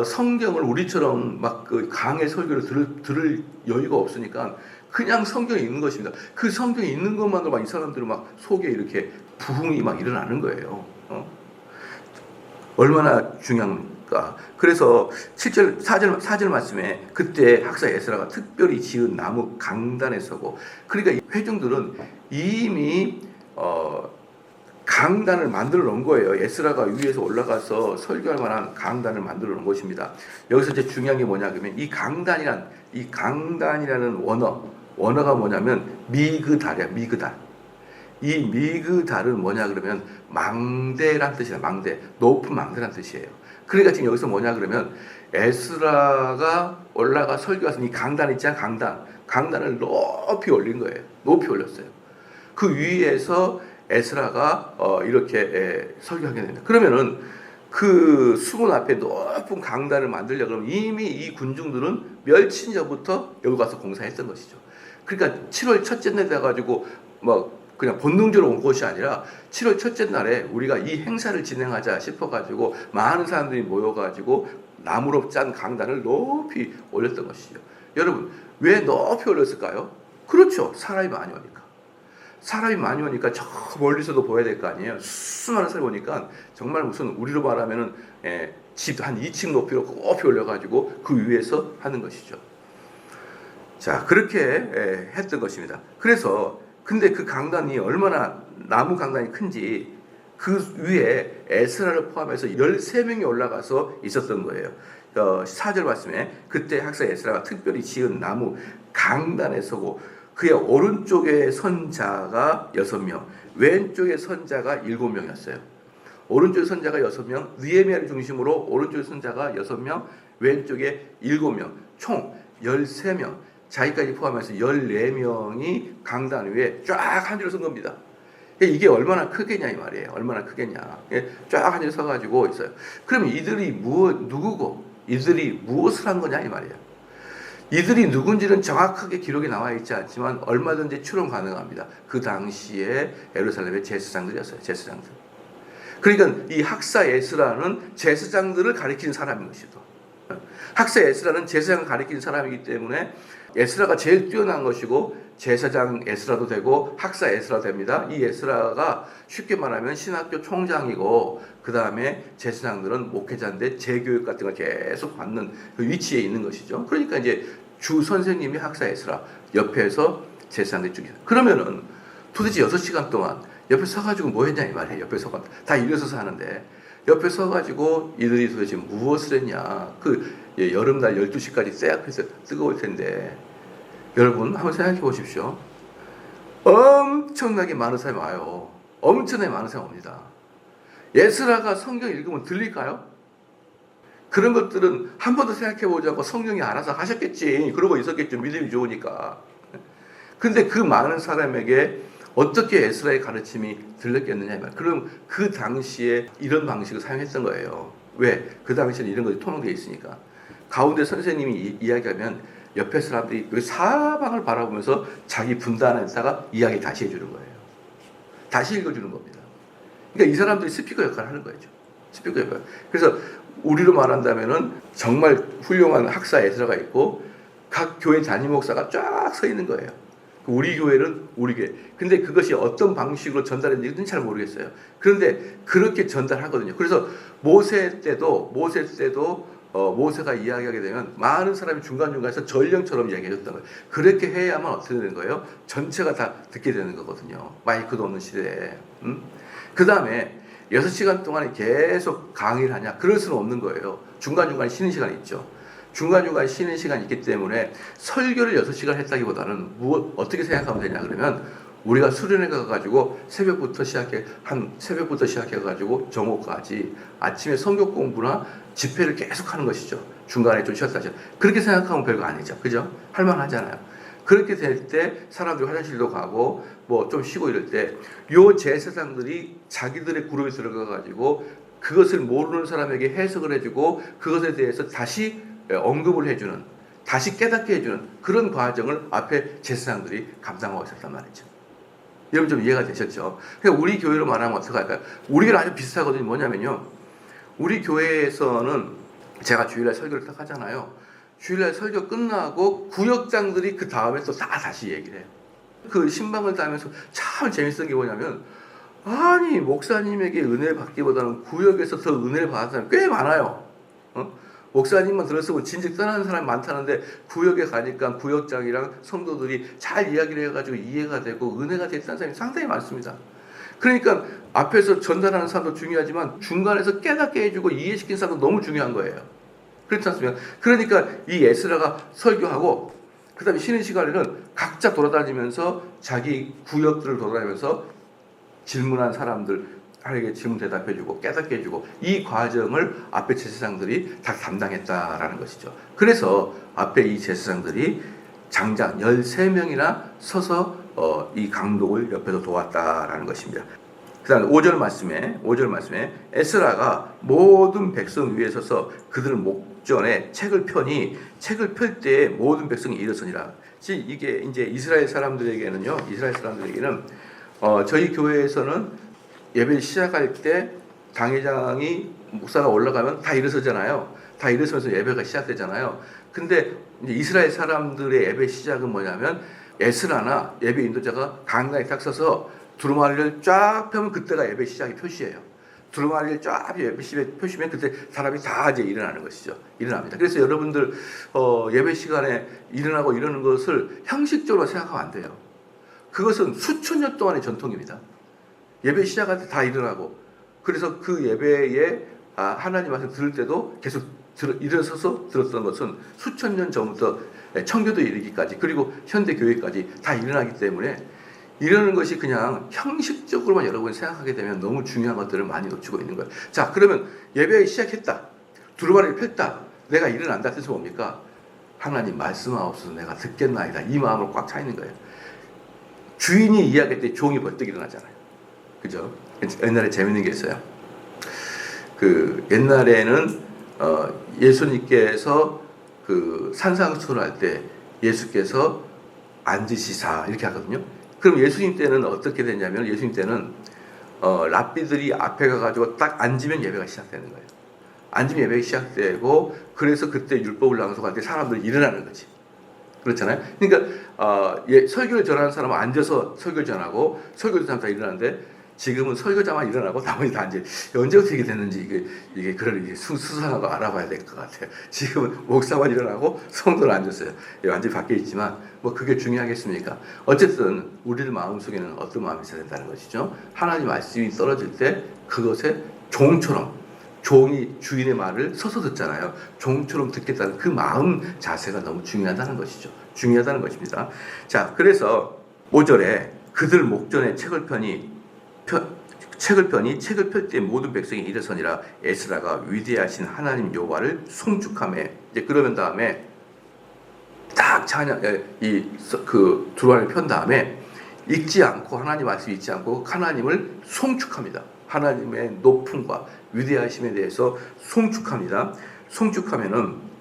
성경을 우리처럼 막 그 강의 설교를 들을 여유가 없으니까 그냥 성경에 있는 것입니다. 그 성경에 있는 것만으로 막 이 사람들은 막 속에 이렇게 부흥이 막 일어나는 거예요. 얼마나 중요한가. 그래서 4절 말씀에 그때 학사 에스라가 특별히 지은 나무 강단에 서고, 그러니까 이 회중들은 이미 강단을 만들어 놓은 거예요. 에스라가 위에서 올라가서 설교할 만한 강단을 만들어 놓은 것입니다. 여기서 이제 중요한 게 뭐냐 그러면 이 강단이라는 원어가 뭐냐면 미그달이야. 미그달. 이 미그달은 뭐냐 그러면 망대란 뜻이야. 망대. 높은 망대란 뜻이에요. 그러니까 지금 여기서 뭐냐 그러면 에스라가 올라가 설교하신 이 강단 있잖아. 강단을 높이 올린 거예요. 높이 올렸어요. 그 위에서 에스라가 이렇게 설교하게 됩니다. 그러면은 그 수문 앞에 높은 강단을 만들려고 그러면 이미 이 군중들은 멸친 전부터 여기 가서 공사했던 것이죠. 그러니까 7월 첫째 날 돼가지고 뭐 그냥 본능적으로 온 것이 아니라 7월 첫째 날에 우리가 이 행사를 진행하자 싶어가지고 많은 사람들이 모여가지고 나무로 짠 강단을 높이 올렸던 것이죠. 여러분 왜 높이 올렸을까요? 그렇죠. 사람이 많이 오니까 저 멀리서도 보여야 될 거 아니에요. 수많은 사람이 오니까 정말 무슨 우리로 말하면은 집 한 2층 높이로 높이 올려가지고 그 위에서 하는 것이죠. 자, 그렇게 했던 것입니다. 그래서 근데 그 강단이 얼마나 나무 강단이 큰지 그 위에 에스라를 포함해서 13명이 올라가서 있었던 거예요. 4절 말씀에 그때 학사 에스라가 특별히 지은 나무 강단에 서고 그의 오른쪽에 선자가 6명, 왼쪽에 선자가 7명이었어요. 오른쪽에 선자가 6명, 느헤미야를 중심으로 오른쪽에 선자가 6명, 왼쪽에 7명, 총 13명, 자기까지 포함해서 14명이 강단 위에 쫙 한 줄 선 겁니다. 이게 얼마나 크겠냐 이 말이에요. 얼마나 크겠냐. 쫙 한 줄 서가지고 있어요. 그럼 이들이 누구고 이들이 무엇을 한 거냐 이 말이에요. 이들이 누군지는 정확하게 기록이 나와 있지 않지만 얼마든지 추론 가능합니다. 그 당시에 예루살렘의 제사장들이었어요. 제사장들. 그러니까 이 학사 에스라는 제사장들을 가리키는 사람인 것이죠. 학사 에스라는 제사장을 가리키는 사람이기 때문에 에스라가 제일 뛰어난 것이고 제사장 에스라도 되고 학사 에스라 됩니다. 이 에스라가 쉽게 말하면 신학교 총장이고 그 다음에 제사장들은 목회자인데 재교육 같은 걸 계속 받는 그 위치에 있는 것이죠. 그러니까 이제 주 선생님이 학사 에스라 옆에서 제사장들이 쭉 있어요. 그러면은 도대체 6시간 동안 옆에 서가지고 뭐 했냐 이 말이에요. 옆에 서가 다 일어서서 하는데 옆에 서가지고 이들이 도대체 무엇을 했냐. 여름날 12시까지 쎄약해서 뜨거울 텐데 여러분 한번 생각해 보십시오. 엄청나게 많은 사람이 와요. 엄청나게 많은 사람이 옵니다. 에스라가 성경 읽으면 들릴까요? 그런 것들은 한 번도 생각해 보지 않고 성령이 알아서 하셨겠지. 그러고 있었겠죠. 믿음이 좋으니까. 근데 그 많은 사람에게 어떻게 에스라의 가르침이 들렸겠느냐. 그럼 그 당시에 이런 방식을 사용했던 거예요. 왜? 그 당시에는 이런 것이 통용되어 있으니까. 가운데 선생님이 이야기하면 옆에 사람들이 그 사방을 바라보면서 자기 분단에다가 이야기 다시 해주는 거예요. 다시 읽어주는 겁니다. 그러니까 이 사람들이 스피커 역할을 하는 거죠. 스피커 역할. 그래서 우리로 말한다면은 정말 훌륭한 학사 에스라가 있고 각 교회 담임 목사가 쫙 서 있는 거예요. 우리 교회는 우리 교회. 근데 그것이 어떤 방식으로 전달했는지는 잘 모르겠어요. 그런데 그렇게 전달하거든요. 그래서 모세 때도 모세가 이야기하게 되면 많은 사람이 중간중간에서 전령처럼 이야기해줬던 거예요. 그렇게 해야만 어떻게 되는 거예요? 전체가 다 듣게 되는 거거든요. 마이크도 없는 시대에. 그 다음에 6시간 동안 계속 강의를 하냐? 그럴 수는 없는 거예요. 중간중간 쉬는 시간이 있죠. 중간중간 쉬는 시간이 있기 때문에 설교를 6시간 했다기보다는 어떻게 생각하면 되냐 그러면 우리가 수련회 가가지고 새벽부터 시작해가지고 정오까지 아침에 성경 공부나 집회를 계속 하는 것이죠. 중간에 좀 쉬었다 하죠. 그렇게 생각하면 별거 아니죠. 그죠? 할만하잖아요. 그렇게 될 때 사람들이 화장실도 가고 뭐 좀 쉬고 이럴 때 요 제사장들이 자기들의 그룹에 들어가가지고 그것을 모르는 사람에게 해석을 해주고 그것에 대해서 다시 언급을 해주는, 다시 깨닫게 해주는 그런 과정을 앞에 제사장들이 감당하고 있었단 말이죠. 여러분 좀 이해가 되셨죠? 그러니까 우리 교회로 말하면 어떻게 할까요? 우리 교회는 아주 비슷하거든요. 뭐냐면요. 우리 교회에서는 제가 주일날 설교를 딱 하잖아요. 주일날 설교 끝나고 구역장들이 그 다음에 또 다시 얘기를 해요. 그 신방을 다니면서 참 재밌었던 게 뭐냐면 아니 목사님에게 은혜를 받기보다는 구역에서 더 은혜를 받은 사람이 꽤 많아요. 목사님만 들었으면 진즉 떠나는 사람이 많다는데 구역에 가니까 구역장이랑 성도들이 잘 이야기를 해가지고 이해가 되고 은혜가 됐다는 사람이 상당히 많습니다. 그러니까 앞에서 전달하는 사람도 중요하지만 중간에서 깨닫게 해주고 이해시킨 사람도 너무 중요한 거예요. 그렇지 않습니까? 그러니까 이 에스라가 설교하고 그 다음에 쉬는 시간에는 각자 돌아다니면서 자기 구역들을 돌아다니면서 질문한 사람들에게 질문 대답해주고 깨닫게 해주고 이 과정을 앞에 제사장들이 다 담당했다라는 것이죠. 그래서 앞에 이 제사장들이 장장 13명이나 서서 이 강독을 옆에서 도왔다라는 것입니다. 그 다음 5절 말씀에 에스라가 모든 백성 위에 서서 그들 목전에 책을 펴니 책을 펼 때에 모든 백성이 일어서니라. 이게 이제 이스라엘 사람들에게는 저희 교회에서는 예배를 시작할 때 당회장이 목사가 올라가면 다 일어서잖아요. 다 일어서면서 예배가 시작되잖아요. 근데 이제 이스라엘 사람들의 예배 시작은 뭐냐면 에스라나 예배 인도자가 강당에 딱 서서 두루마리를 쫙 펴면 그때가 예배 시작의 표시예요. 두루마리를 쫙 예배 시작의 표시면 그때 사람이 다 이제 일어나는 것이죠. 일어납니다. 그래서 여러분들 예배 시간에 일어나고 이러는 것을 형식적으로 생각하면 안 돼요. 그것은 수천 년 동안의 전통입니다. 예배 시작할 때 다 일어나고 그래서 그 예배에 하나님 말씀 들을 때도 계속 일어서서 들었던 것은 수천 년 전부터 청교도에 이르기까지 그리고 현대 교회까지 다 일어나기 때문에 이러는 것이 그냥 형식적으로만 여러분이 생각하게 되면 너무 중요한 것들을 많이 놓치고 있는 거예요. 자, 그러면 예배하기 시작했다. 두루마리를 폈다. 내가 일어난다. 뜻은 뭡니까? 하나님 말씀하옵소서 내가 듣겠나이다. 이 마음으로 꽉 차 있는 거예요. 주인이 이야기할 때 종이 벌떡 일어나잖아요. 그죠? 옛날에 재밌는 게 있어요. 그 옛날에는 예수님께서 그 산상수훈을 할 때 예수께서 앉으시사 이렇게 하거든요. 그럼 예수님 때는 어떻게 됐냐면 예수님 때는 랍비들이 앞에 가가지고 딱 앉으면 예배가 시작되는 거예요. 앉으면 예배가 시작되고 그래서 그때 율법을 낭송할 때 사람들이 일어나는 거지. 그렇잖아요. 그러니까 설교를 전하는 사람은 앉아서 설교를 전하고 설교를 전하다 일어나는데 지금은 설교자만 일어나고 나머지 다 이제 언제부터 이게 됐는지 이게 그런 수상한 거 알아봐야 될 것 같아요. 지금은 목사만 일어나고 성도는 앉았어요. 완전히 바뀌어 있지만 뭐 그게 중요하겠습니까? 어쨌든 우리들 마음 속에는 어떤 마음이 있어야 된다는 것이죠. 하나님 말씀이 떨어질 때 그것에 종처럼 종이 주인의 말을 서서 듣잖아요. 종처럼 듣겠다는 그 마음 자세가 너무 중요하다는 것이죠. 중요하다는 것입니다. 자, 그래서 5절에 그들 목전에 책을 펴니 책을 펼 때 모든 백성이 일어서니라. 에스라가 위대하신 하나님 여호와를 송축하며 이제 그러면 다음에 딱 찬양 그 두루마리를 편 다음에 읽지 않고 하나님 말씀 읽지 않고 하나님을 송축합니다. 하나님의 높음과 위대하심에 대해서 송축합니다. 송축하면은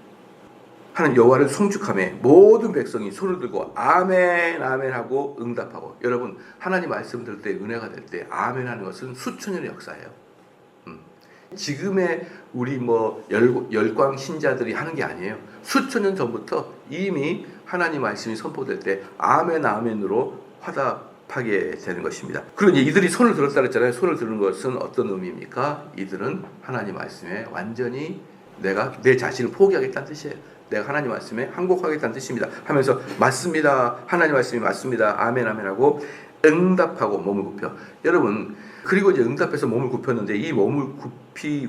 하나님 여호와를 송축하며 모든 백성이 손을 들고 아멘 아멘 하고 응답하고. 여러분 하나님 말씀 들을 때 은혜가 될 때 아멘 하는 것은 수천 년의 역사예요. 지금의 우리 뭐 열광 신자들이 하는 게 아니에요. 수천 년 전부터 이미 하나님 말씀이 선포될 때 아멘 아멘으로 화답하게 되는 것입니다. 그리고 이제 이들이 손을 들었다 그랬잖아요. 손을 드는 것은 어떤 의미입니까? 이들은 하나님 말씀에 완전히 내가 내 자신을 포기하겠다는 뜻이에요. 내가 하나님 말씀에 항복하겠다는 뜻입니다. 하면서 맞습니다. 하나님 말씀이 맞습니다. 아멘 아멘 하고 응답하고 몸을 굽혀. 여러분 그리고 이제 응답해서 몸을 굽혔는데 이 몸을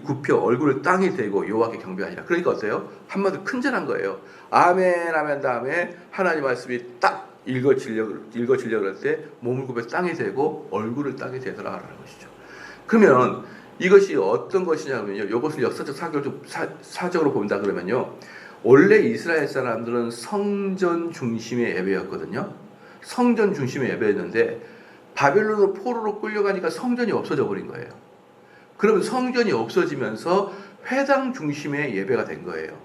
굽혀 얼굴을 땅에 대고 여호와께 경배하니라. 그러니까 어때요? 한마디로 큰절한 거예요. 아멘 아멘 다음에 하나님 말씀이 딱 읽어지려고 그럴 때 몸을 굽혀 땅에 대고 얼굴을 땅에 대더라라는 것이죠. 그러면 이것이 어떤 것이냐면요. 이것을 역사적 사적으로 본다 그러면요. 원래 이스라엘 사람들은 성전 중심의 예배였거든요. 성전 중심의 예배였는데 바벨론으로 포로로 끌려가니까 성전이 없어져 버린 거예요. 그러면 성전이 없어지면서 회당 중심의 예배가 된 거예요.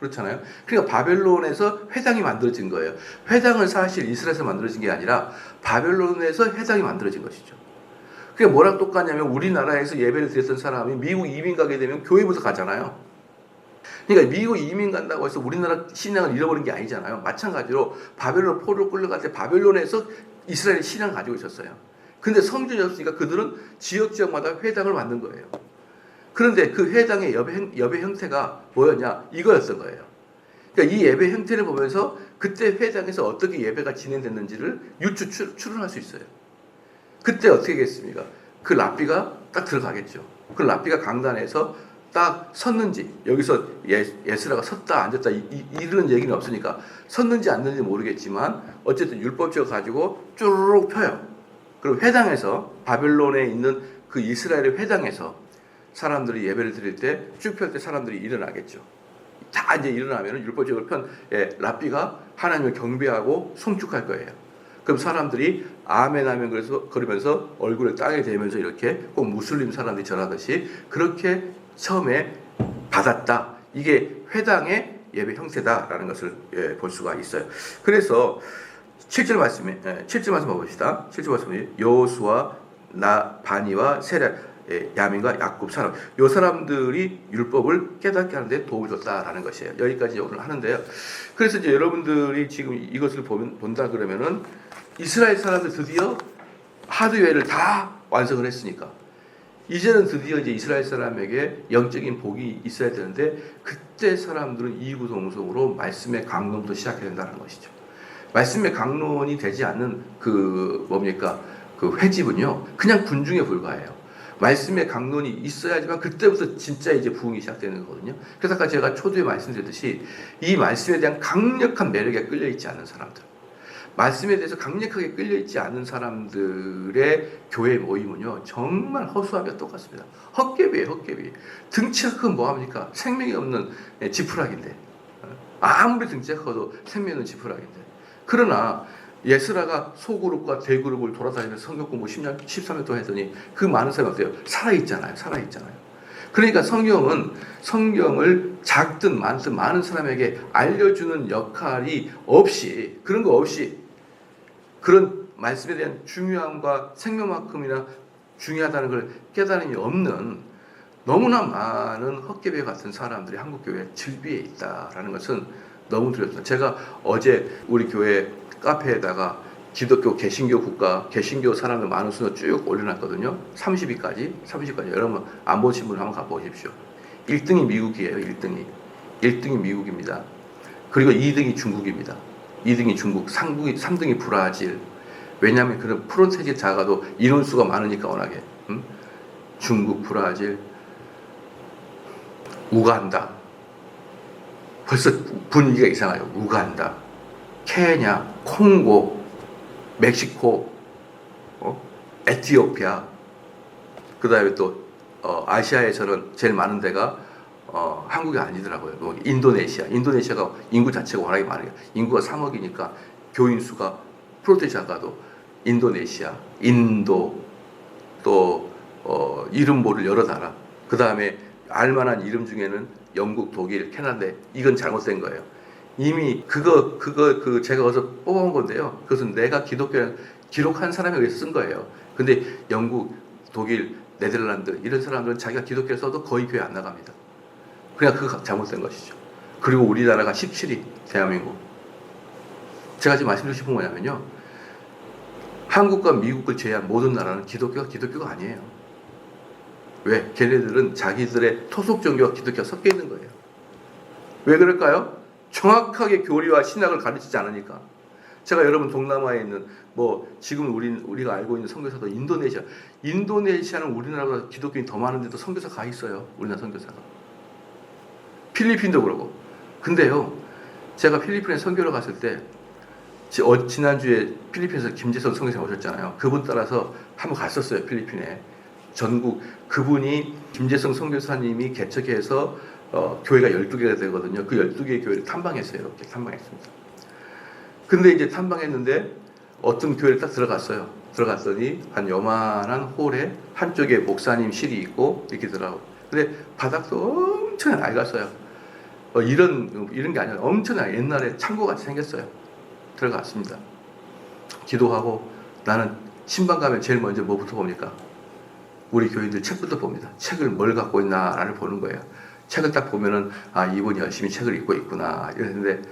그렇잖아요. 그러니까 바벨론에서 회당이 만들어진 거예요. 회당은 사실 이스라엘에서 만들어진 게 아니라 바벨론에서 회당이 만들어진 것이죠. 그게 뭐랑 똑같냐면 우리나라에서 예배를 드렸던 사람이 미국 이민 가게 되면 교회부터 가잖아요. 그러니까 미국 이민 간다고 해서 우리나라 신앙을 잃어버린 게 아니잖아요. 마찬가지로 바벨론 포로로 끌려갈 때 바벨론에서 이스라엘 신앙을 가지고 있었어요. 근데 성전이 없으니까 그들은 지역마다 회당을 만든 거예요. 그런데 그 회당의 예배 형태가 뭐였냐? 이거였던 거예요. 그러니까 이 예배 형태를 보면서 그때 회당에서 어떻게 예배가 진행됐는지를 추론할 수 있어요. 그때 어떻게 했겠습니까? 그 랍비가 딱 들어가겠죠. 그 랍비가 강단에서 딱 섰는지, 여기서 예스라가 섰다 앉았다 이런 얘기는 없으니까 섰는지 앉는지 모르겠지만 어쨌든 율법적으로 가지고 쭈르륵 펴요. 그럼 회당에서 바벨론에 있는 그 이스라엘의 회당에서 사람들이 예배를 드릴 때 쭉 펼 때 사람들이 일어나겠죠. 다 이제 일어나면 율법적으로 랍비가 하나님을 경배하고 송축할 거예요. 그럼 사람들이 아멘 아멘 그러면서 얼굴을 땅에 대면서 이렇게 꼭 무슬림 사람들이 전하듯이 그렇게 처음에 받았다. 이게 회당의 예배 형태다라는 것을 볼 수가 있어요. 그래서 7절 말씀 봅시다. 7절 말씀이 여호수아 바니와 세랴 야민과 야곱 사람, 이 사람들이 율법을 깨닫게 하는데 도움을 줬다라는 것이에요. 여기까지 오늘 하는데요. 그래서 이제 여러분들이 지금 이것을 본다 그러면은 이스라엘 사람들 드디어 하드웨어를 다 완성을 했으니까 이제는 드디어 이제 이스라엘 사람에게 영적인 복이 있어야 되는데 그때 사람들은 이구동성으로 말씀의 강론부터 시작해야 된다는 것이죠. 말씀의 강론이 되지 않는 그 회집은요 그냥 군중에 불과해요. 말씀의 강론이 있어야지만 그때부터 진짜 이제 부흥이 시작되는 거거든요. 그래서 아까 제가 초두에 말씀드렸듯이 이 말씀에 대한 강력한 매력에 끌려있지 않은 사람들, 말씀에 대해서 강력하게 끌려있지 않은 사람들의 교회 모임은요 정말 허수아비와 똑같습니다. 헛개비예요, 헛개비. 등치가 크면 뭐합니까? 생명이 없는 지푸라기인데, 아무리 등치가 커도 생명이 없는 지푸라기인데. 그러나 예스라가 소그룹과 대그룹을 돌아다니면서 성경 공부 10년, 13년 동안 했더니 그 많은 사람이 어때요? 살아있잖아요. 살아있잖아요. 그러니까 성경을 작든 많든 많은 사람에게 알려주는 역할이 없이, 그런 거 없이, 그런 말씀에 대한 중요함과 생명만큼이나 중요하다는 걸 깨달음이 없는 너무나 많은 헛개비 같은 사람들이 한국교회에 질비해 있다라는 것은 너무 두렵습니다. 제가 어제 우리 교회 카페에다가 기독교 개신교 국가 개신교 사람들 많은 순서 쭉 올려놨거든요. 30위까지. 여러분 안 보신 분 한번 가보십시오. 1등이 미국이에요. 1등이 미국입니다. 그리고 2등이 중국입니다. 2등이 중국, 3등이 브라질. 왜냐하면 그런 프론테지 작아도 인원수가 많으니까 워낙에. 중국, 브라질, 우간다. 벌써 분위기가 이상해요. 우간다, 케냐, 콩고, 멕시코, 에티오피아. 그 다음에 또 아시아에서는 제일 많은 데가 한국이 아니더라고요. 뭐 인도네시아가 인구 자체가 워낙에 많아요. 인구가 3억이니까 교인 수가 프로테자가도 인도네시아, 인도, 또 이름 모를 여러 나라. 그 다음에 알만한 이름 중에는 영국, 독일, 캐나다. 이건 잘못된 거예요. 이미 그거 제가 어디서 뽑아온 건데요. 그것은 내가 기독교를 기록한 사람에 의해서 쓴 거예요. 근데 영국, 독일, 네덜란드 이런 사람들은 자기가 기독교를 써도 거의 교회 안 나갑니다. 그냥 그거 잘못된 것이죠. 그리고 우리나라가 17위, 대한민국. 제가 지금 말씀드리고 싶은 뭐냐면요. 한국과 미국을 제외한 모든 나라는 기독교가 아니에요. 왜? 걔네들은 자기들의 토속 종교와 기독교가 섞여 있는 거예요. 왜 그럴까요? 정확하게 교리와 신학을 가르치지 않으니까. 제가 여러분 동남아에 있는 지금 우리가 알고 있는 선교사도 인도네시아는 우리나라보다 기독교인이 더 많은데도 선교사 가 있어요. 우리나라 선교사가. 필리핀도 그러고. 근데요, 제가 필리핀에 선교를 갔을 때 지난주에 필리핀에서 김재선 선교사 오셨잖아요. 그분 따라서 한번 갔었어요. 필리핀에. 전국 그분이 김재성 선교사님이 개척해서 교회가 12개가 되거든요. 그 12개의 교회를 탐방했어요. 이렇게 탐방했습니다. 근데 이제 탐방했는데 어떤 교회를 딱 들어갔어요. 들어갔더니 한 요만한 홀에 한쪽에 목사님실이 있고 이렇게 들어가고. 근데 바닥도 엄청 낡았어요. 이런 게 아니라 엄청 옛날에 창고같이 생겼어요. 들어갔습니다. 기도하고 나는 신방 가면 제일 먼저 뭐부터 봅니까? 우리 교인들 책부터 봅니다. 책을 뭘 갖고 있나를 보는 거예요. 책을 딱 보면은 이분이 열심히 책을 읽고 있구나 이랬는데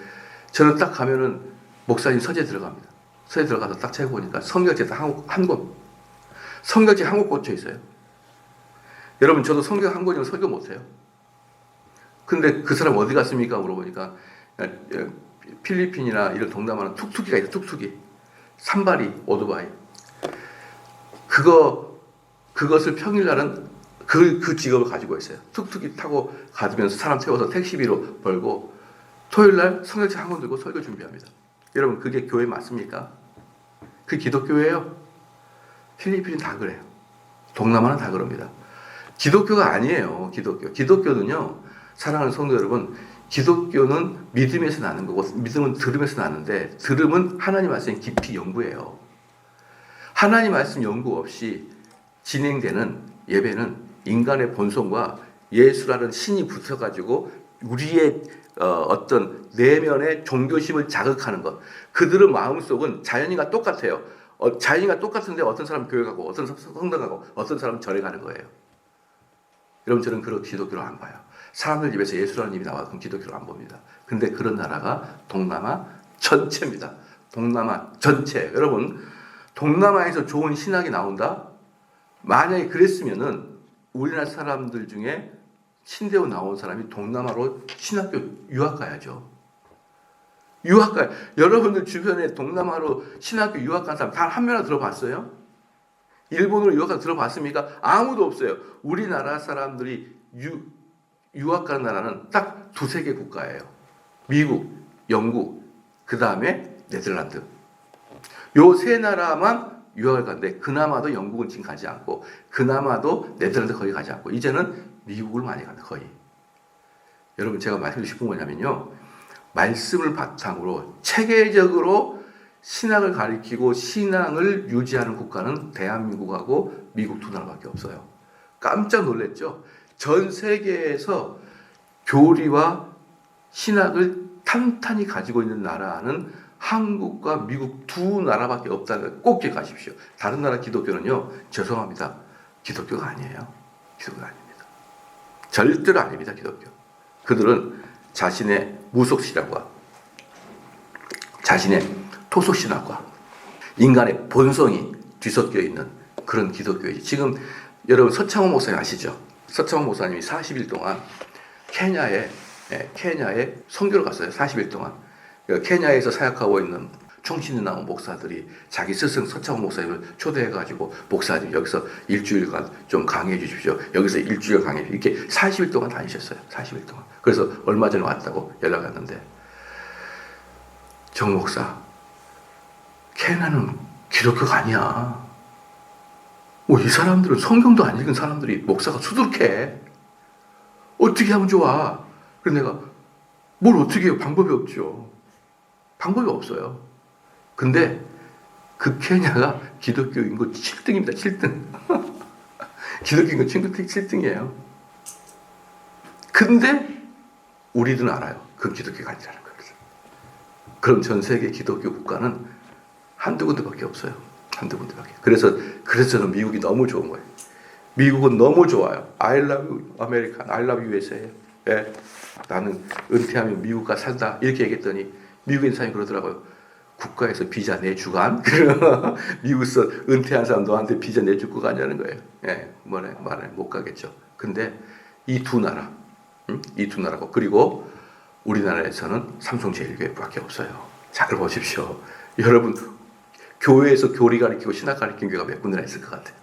저는 딱 가면은 목사님 서재 들어갑니다. 서재 들어가서 딱 책 보니까 성경책 한 권. 성경책 한 권 꽂혀 있어요. 여러분 저도 성경 한 권이면 설교 못해요. 근데 그 사람 어디 갔습니까? 물어보니까 필리핀이나 이런 동남아는 툭툭이가 있어요. 툭툭이. 산발이 오토바이. 그것을 평일날은 그 직업을 가지고 있어요. 툭툭이 타고 가면서 사람 태워서 택시비로 벌고 토요일날 성경책 한 권 들고 설교 준비합니다. 여러분 그게 교회 맞습니까? 그 기독교예요. 필리핀은 다 그래요. 동남아는 다 그럽니다. 기독교가 아니에요. 기독교는요. 사랑하는 성도 여러분, 기독교는 믿음에서 나는 거고 믿음은 들음에서 나는데 들음은 하나님 말씀 깊이 연구해요. 하나님 말씀 연구 없이 진행되는 예배는 인간의 본성과 예수라는 신이 붙어가지고 우리의 어떤 내면의 종교심을 자극하는 것. 그들의 마음속은 자연인과 똑같아요. 자연인과 똑같은데 어떤 사람은 교회 가고 어떤 사람은 성당 가고 어떤 사람은 절에 가는 거예요. 여러분 저는 그런 기독교를 안 봐요. 사람들 입에서 예수라는 입이 나와도 그런 기독교를 안 봅니다. 근데 그런 나라가 동남아 전체입니다. 동남아 전체. 여러분 동남아에서 좋은 신학이 나온다? 만약에 그랬으면은 우리나라 사람들 중에 신대원 나온 사람이 동남아로 신학교 유학 가야죠. 여러분들 주변에 동남아로 신학교 유학 간 사람 단 한 명이나 들어봤어요? 일본으로 유학가 들어봤습니까? 아무도 없어요. 우리나라 사람들이 유학 가는 나라는 딱 두세 개 국가예요. 미국, 영국, 그 다음에 네덜란드. 요 세 나라만 유학을 갔는데 그나마도 영국은 지금 가지 않고 그나마도 네덜란드 거의 가지 않고 이제는 미국을 많이 가요. 거의. 여러분 제가 말씀드리고 싶은 거냐면요. 말씀을 바탕으로 체계적으로 신학을 가리키고 신앙을 유지하는 국가는 대한민국하고 미국 두 나라밖에 없어요. 깜짝 놀랐죠. 전 세계에서 교리와 신학을 탄탄히 가지고 있는 나라는 한국과 미국 두 나라밖에 없다는 걸 꼭 기억하십시오. 다른 나라 기독교는요, 죄송합니다. 기독교가 아니에요. 기독교가 아닙니다. 절대로 아닙니다. 기독교. 그들은 자신의 무속신학과 자신의 토속신학과 인간의 본성이 뒤섞여 있는 그런 기독교이지. 지금 여러분 서창호 목사님 아시죠? 서창호 목사님이 40일 동안 케냐에 선교를 갔어요. 40일 동안. 케냐에서 사역하고 있는 총신이 나온 목사들이 자기 스승 서창호 목사님을 초대해가지고 목사님 여기서 일주일간 좀 강의해 주십시오. 여기서 일주일 강의 이렇게 40일 동안 다니셨어요. 40일 동안. 그래서 얼마 전에 왔다고 연락 왔는데 정 목사 케냐는 기독교가 아니야. 뭐 이 사람들은 성경도 안 읽은 사람들이 목사가 수두룩해. 어떻게 하면 좋아? 그래서 내가 뭘 어떻게 해요? 방법이 없죠. 방법이 없어요. 근데 그 케냐가 기독교 인구 7등입니다. 7등. 기독교 인구 7등이에요. 근데 우리들은 알아요. 그 기독교가 아니라는 거예요. 그럼 전 세계 기독교 국가는 한두 군데밖에 없어요. 한두 군데밖에. 그래서 저는 미국이 너무 좋은 거예요. 미국은 너무 좋아요. I love America, I love USA. 예. 나는 은퇴하면 미국 가 산다. 이렇게 얘기했더니 미국인 사람이 그러더라고요. 국가에서 비자 내주간? 미국에서 은퇴한 사람 너한테 비자 내줄 거 가냐는 거예요. 예. 말에 못 가겠죠. 근데 이 두 나라, 이 두 나라고 그리고 우리나라에서는 삼성제일교회밖에 없어요. 잘 보십시오. 여러분 교회에서 교리 가르치고 신학 가르치는 교회가 몇 군데나 있을 것 같아요.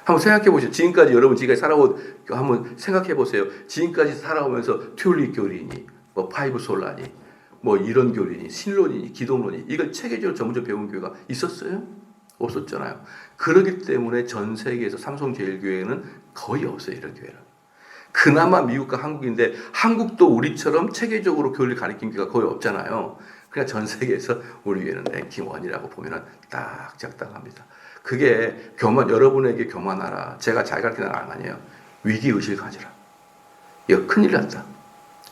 한번 생각해 보세요. 지금까지 여러분 지금까지 살아온 한번 생각해 보세요. 지금까지 살아오면서 튤립 교리니, 뭐 파이브 솔라니, 뭐 이런 교리니, 신론이니, 기독론이 이걸 체계적으로 전문적으로 배운 교회가 있었어요? 없었잖아요. 그렇기 때문에 전 세계에서 삼성제일교회는 거의 없어요. 이런 교회는. 그나마 미국과 한국인데 한국도 우리처럼 체계적으로 교리를 가르치는 교회가 거의 없잖아요. 그러니까 전 세계에서 우리 교회는 랭킹 1이라고 보면 딱 적당합니다. 그게 여러분에게 교만하라. 제가 잘 가르치는 건 아니에요. 위기의식을 가지라. 이거 큰일 났다.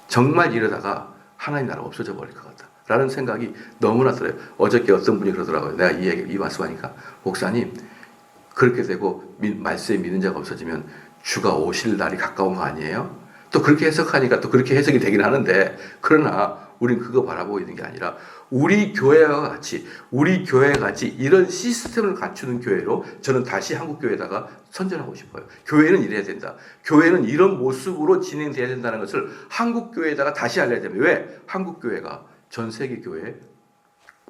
정말 이러다가 하나님 나라가 없어져 버릴 것 같다. 라는 생각이 너무나 들어요. 어저께 어떤 분이 그러더라고요. 내가 이 말씀하니까 목사님 그렇게 되고 말씀에 믿는 자가 없어지면 주가 오실 날이 가까운 거 아니에요? 또 그렇게 해석하니까 또 그렇게 해석이 되긴 하는데 그러나 우린 그거 바라보고 있는 게 아니라 우리 교회와 같이 이런 시스템을 갖추는 교회로 저는 다시 한국교회에다가 선전하고 싶어요. 교회는 이래야 된다. 교회는 이런 모습으로 진행돼야 된다는 것을 한국교회에다가 다시 알려야 됩니다. 왜? 한국교회가 전 세계 교회에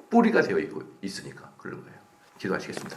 뿌리가 되어 있으니까 그런 거예요. 기도하시겠습니다.